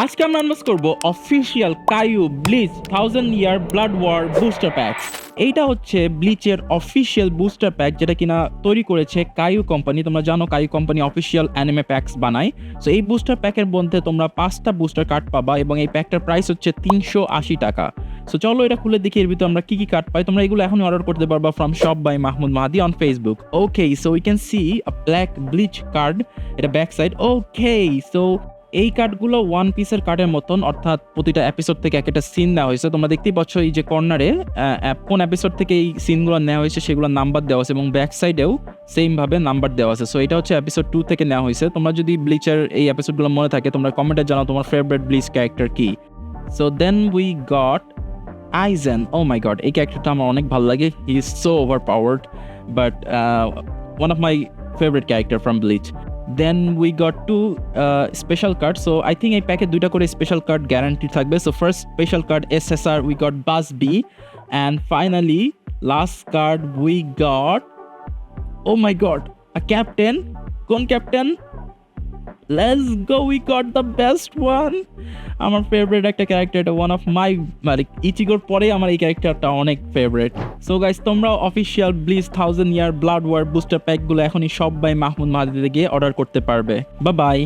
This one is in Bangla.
আজকে আমরা আনবক্স করব অফিসিয়াল কাইউ ব্লিচ 1000 ইয়ার ব্লাড ওয়ার বুস্টার প্যাক। এইটা হচ্ছে ব্লিচের অফিসিয়াল বুস্টার প্যাক, যেটা কিনা তৈরি করেছে কাইউ কোম্পানি। তোমরা জানো কাইউ কোম্পানি অফিসিয়াল অ্যানিমে প্যাকস বানায়। সো এই বুস্টার প্যাকের মধ্যে তোমরা 5টা বুস্টার কার্ড পাবা এবং এই প্যাকটার প্রাইস হচ্ছে 380 টাকা। সো চলো এটা খুলে দেখি এর ভিতরে আমরা কি কি কার্ড পাই। তোমরা এগুলো এখনই অর্ডার করতে পারবা from shop by Mahmud Mahadi on Facebook. Okay, so we can see a black Bleach card, এটা ব্যাক সাইড। ওকে, সো এই কার্ডগুলো ওয়ান পিসের কার্ডের মতন, অর্থাৎ প্রতিটা এপিসোড থেকে একটা সিন দেওয়া হয়েছে। তোমরা দেখতেই পাচ্ছ এই যে কর্নারে কোন এপিসোড থেকে এই সিনগুলো নেওয়া হয়েছে সেগুলো নাম্বার দেওয়া আছে এবং ব্যাক সাইডেও সেম ভাবে নাম্বার দেওয়া আছে। সো এটা হচ্ছে এপিসোড 2 থেকে নেওয়া হয়েছে। তোমরা যদি ব্লিচের এই এপিসোডগুলো মনে থাকে তোমরা কমেন্টে জানাও তোমার ফেভারিট ব্লিচ ক্যারেক্টার কি। So then we got Aizen. Oh my god, এই ক্যারেক্টারটা আমার অনেক ভালো লাগে। He is so over powered, but one of my favourite character from Bleach. Then we got two special cards. So I think এই প্যাকে দুইটা করে স্পেশাল কার্ড গ্যারান্টি থাকবে। So first special card SSR we got Buzz B, and finally last card we got, oh my god, a captain. কোন captain? Let's go, we got the best one. আমার ফেভারিট একটা ক্যারেক্টার, এটা ওয়ান অফ মাই, মানে ইচিগোর পরে আমার এই ক্যারেক্টারটা অনেক ফেভারিট। সো গাইস, তোমরা অফিসিয়াল ব্লিচ 1000 ইয়ার ব্লাড ওয়ার বুস্টার প্যাকগুলো এখনই সব বাই মাহমুদ মাহাদিতে গিয়ে অর্ডার করতে পারবে। Bye bye.